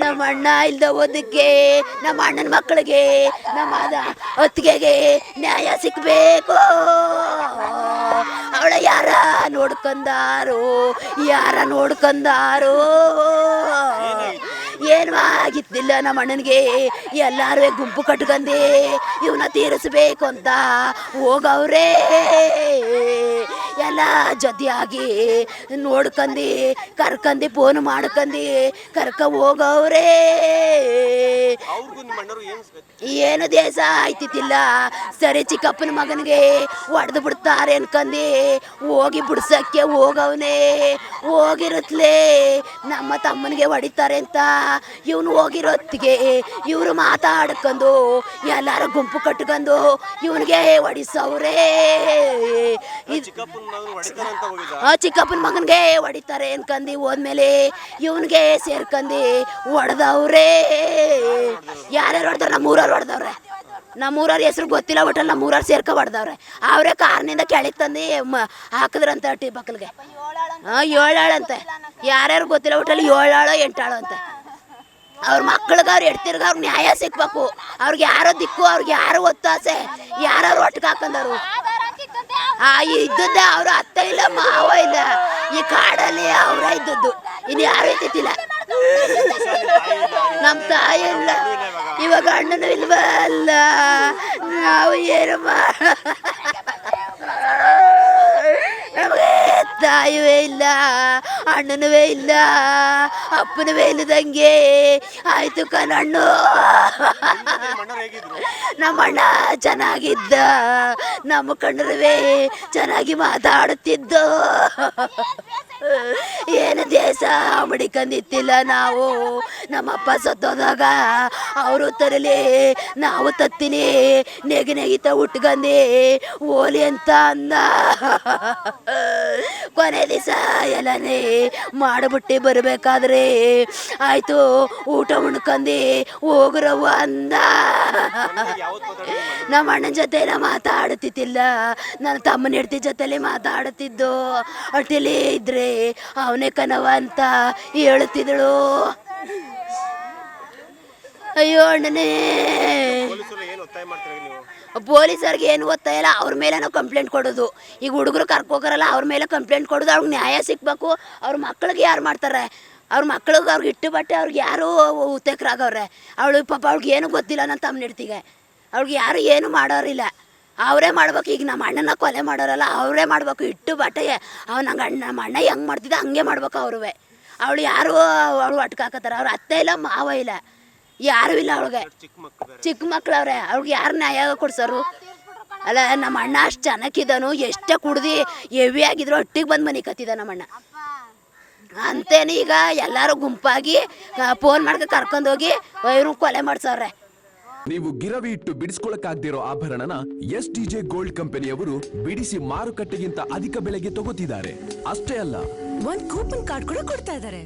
ನಮ್ಮ ಅಣ್ಣ ಇಲ್ದ ಓದಕ್ಕೆ ನಮ್ಮ ಅಣ್ಣನ ಮಕ್ಕಳಿಗೆ ನಮ್ಮ ಅತ್ತಿಗೆಗೆ ನ್ಯಾಯ ಸಿಕ್ಕಬೇಕು. ಅವಳ ಯಾರ ನೋಡ್ಕೊಂಡಾರೋ ಏನು ಆಗಿದ್ದಿಲ್ಲ. ನಮ್ಮ ಅಣ್ಣನಿಗೆ ಎಲ್ಲಾರು ಗುಂಪು ಕಟ್ಕಂಡು ಇವನ್ನ ತೀರಿಸ್ಬೇಕು ಅಂತ ಹೋಗವ್ರೆ. ಎಲ್ಲ ಜೊತೆಯಾಗಿ ನೋಡ್ಕಂಡು ಕರ್ಕಂಡು ಫೋನ್ ಮಾಡ್ಕಂಡು ಹೋಗವ್ರೆ. ಏನು ದೇಶ ಆಯ್ತಿದ್ದಿಲ್ಲ. ಸರಿ ಚಿಕ್ಕಪ್ಪನ ಮಗನಿಗೆ ಹೊಡೆದು ಬಿಡ್ತಾರೆ ಅನ್ಕಂಡು ಹೋಗಿ ಬಿಡ್ಸಕ್ಕೆ ಹೋಗವನೆ. ಹೋಗಿರತ್ಲೆ ನಮ್ಮ ತಮ್ಮನಿಗೆ ಹೊಡಿತಾರೆ ಅಂತ ಇವನು ಹೋಗಿರೋತ್ತಿಗೆ ಇವರು ಮಾತಾಡ್ಕೊಂಡು ಎಲ್ಲಾರು ಗುಂಪು ಕಟ್ಕೊಂಡು ಇವನಿಗೆ ಹೊಡಿಸವ್ರೆ. ಚಿಕ್ಕಪ್ಪನ ಮಗನಿಗೆ ಹೊಡಿತಾರೆ ಅನ್ಕಂಡು ಹೋದ್ಮೇಲೆ ಇವನಿಗೆ ಸೇರ್ಕಂಡು ಹೊಡೆದವ್ರೆ. ಯಾರ್ಯಾರು ಹೊಡೆದವ್ರೆ? ನಮ್ಮೂರವ್ರು ಹೊಡೆದವ್ರೆ. ನಮ್ಮೂರವ್ರ ಹೆಸ್ರು ಗೊತ್ತಿಲ್ಲ, ಒಟ್ಟಲ್ಲಿ ನಮ್ಮೂರವ್ರು ಸೇರ್ಕೊ ಹೊಡೆದವ್ರೆ. ಅವರೇ ಕಾರ್ನಿಂದ ಕೆಳಗೆ ತಂದು ಹಾಕಿದ್ರಂತ ಟಿ ಬಕ್ಕಲ್ಗೆ. ಏಳಾಳಂತೆ, ಯಾರ್ಯಾರು ಗೊತ್ತಿಲ್ಲ, ಒಟ್ಟಲ್ಲಿ 7 ಆಳು 8 ಆಳು ಅಂತೆ. ಅವ್ರ ಮಕ್ಳಿಗೆ ಅವ್ರು ಎಡ್ತಿರ್ಗ ಅವ್ರಿಗೆ ನ್ಯಾಯ ಸಿಕ್ಬೇಕು. ಅವ್ರಿಗೆ ಯಾರೋ ದಿಕ್ಕು, ಅವ್ರಿಗೆ ಯಾರು ಒತ್ತಾಸೆ, ಯಾರು ಒಟ್ಟಿಗೆ ಹಾಕೊಂಡವ್ರು. ಇದ್ದದ್ದೇ ಅವ್ರ ಅತ್ತ ಇಲ್ಲ ಮಾವ ಇಲ್ಲ. ಈ ಕಾಡಲ್ಲಿ ಅವರ ಇದ್ದದ್ದು, ಇನ್ನು ಯಾರು ಇದ್ದಿದ್ದಿಲ್ಲ. ನಮ್ಮ ತಾಯಿ ಇಲ್ಲ, ಇವಾಗ ಅಣ್ಣನೂ ಇಲ್ವಲ್ಲ. ನಾವು ಏನು ನಮಗೆ ತಾಯಿವೇ ಇಲ್ಲ, ಅಣ್ಣನೂ ಇಲ್ಲ, ಅಪ್ಪನೂ ಇಲ್ಲದಂಗೆ ಆಯ್ತು ಕಣ್ಣು. ನಮ್ಮ ಅಣ್ಣ ಚೆನ್ನಾಗಿದ್ದ, ನಮ್ಮ ಕಣ್ಣರುವೆ ಚೆನ್ನಾಗಿ ಮಾತಾಡುತ್ತಿದ್ದ. ಏನು ದೇಶ ಮಡಿಕೊಂಡಿತ್ತಿಲ್ಲ ನಾವು. ನಮ್ಮಪ್ಪ ಸತ್ತೋದಾಗ ಅವರು ತರಲಿ, ನಾವು ತತ್ತೀನಿ ನೆಗಿತ ಉಟ್ಕಂದು ಓಲಿ ಅಂತ ಅಂದ. ಕೊನೆ ದಿವಸ ಎಲ್ಲನೇ ಮಾಡಿಬಿಟ್ಟು ಬರಬೇಕಾದ್ರೆ ಆಯ್ತು ಊಟ ಉಣ್ಕಂದು ಹೋಗ್ರವ್ವ ಅಂದ. ನಮ್ಮ ಅಣ್ಣನ ಜೊತೆ ಮಾತಾಡುತ್ತಿದ್ದಿಲ್ಲ, ನನ್ನ ತಮ್ಮನ ಹೆಂಡತಿ ಜೊತೆಲಿ ಮಾತಾಡುತ್ತಿದ್ದು. ಅಟ್ಟಿಲಿ ಇದ್ರೆ ಅವನೇ ಕನವ ಅಂತ ಹೇಳುತ್ತಿದ್ದಳು. ಅಯ್ಯೋ ಅಣ್ಣನೇ, ಪೊಲೀಸರಿಗೆ ಏನು ಒತ್ತಾಯ ಇಲ್ಲ, ಅವ್ರ ಮೇಲೆ ನಾವು ಕಂಪ್ಲೇಂಟ್ ಕೊಡೋದು. ಈಗ ಹುಡುಗರು ಕರ್ಕೋಗರಲ್ಲ, ಅವ್ರ ಮೇಲೆ ಕಂಪ್ಲೇಂಟ್ ಕೊಡೋದು. ಅವ್ರಿಗೆ ನ್ಯಾಯ ಸಿಕ್ಬೇಕು. ಅವ್ರ ಮಕ್ಳಿಗೆ ಯಾರು ಮಾಡ್ತಾರೆ? ಅವ್ರ ಮಕ್ಳಿಗೆ ಅವ್ರಿಗೆ ಇಟ್ಟು ಬಟ್ಟೆ ಅವ್ರಿಗೆ ಯಾರು ಉತ್ತೇಕರಾಗವ್ರೆ. ಅವಳು ಪಾಪ ಅವ್ಳಿಗೆ ಏನೂ ಗೊತ್ತಿಲ್ಲ. ನನ್ನ ತಮ್ಮನ ಹೆಂಡ್ತಿಗೆ ಅವ್ಳಿಗೆ ಯಾರು ಏನು ಮಾಡೋರಿಲ್ಲ, ಅವರೇ ಮಾಡ್ಬೇಕು. ಈಗ ನಮ್ಮ ಅಣ್ಣನ ಕೊಲೆ ಮಾಡೋರಲ್ಲ, ಅವರೇ ಮಾಡ್ಬೇಕು. ಇಟ್ಟು ಬಟ್ಟೆ ನಮ್ಮ ಅಣ್ಣ ಹೆಂಗೆ ಮಾಡ್ತಿದ್ದ ಹಂಗೆ ಮಾಡ್ಬೇಕು ಅವ್ರುವೆ. ಅವಳು ಯಾರು ಅವಳು ಒಟ್ಟಿಗೆ ಹಾಕತ್ತಾರೆ. ಅವ್ರ ಅತ್ತೆ ಇಲ್ಲ, ಮಾವ ಇಲ್ಲ, ಯಾರೂ ಇಲ್ಲ. ಅವಳಿಗೆ ಚಿಕ್ಕ ಮಕ್ಳವ್ರೆ, ಅವ್ರಿಗೆ ಯಾರು ನ್ಯಾಯ ಕೊಡ್ಸೋರು? ಅಲ್ಲ, ನಮ್ಮ ಅಣ್ಣ ಅಷ್ಟು ಚೆನ್ನಾಗಿದ್ದಾನು. ಎಷ್ಟೇ ಕುಡ್ದು ಹೆವಿ ಆಗಿದ್ರು ಒಟ್ಟಿಗೆ ಬಂದು ಮನೆ ಕತ್ತಿದ್ದ ನಮ್ಮ ಅಣ್ಣ. ಅಂತೇನು ಈಗ ಎಲ್ಲರೂ ಗುಂಪಾಗಿ ಫೋನ್ ಮಾಡ್ಕೊಂಡು ಕರ್ಕೊಂಡೋಗಿ ಇವ್ರು ಕೊಲೆ ಮಾಡ್ಸವ್ರೆ. ನೀವು ಗಿರವಿ ಇಟ್ಟು ಬಿಡಿಸ್ಕೊಳಕ್ಕಾಗ್ದಿರೋ ಆಭರಣನ STJ ಗೋಲ್ಡ್ ಕಂಪನಿಯವರು ಬಿಡಿಸಿ ಮಾರುಕಟ್ಟೆಗಿಂತ ಅಧಿಕ ಬೆಲೆಗೆ ತಗೋತಿದ್ದಾರೆ. ಅಷ್ಟೇ ಅಲ್ಲ, ಒಂದು ಕೂಪನ್ ಕಾರ್ಡ್ ಕೂಡ ಕೊಡ್ತಾ ಇದ್ದಾರೆ.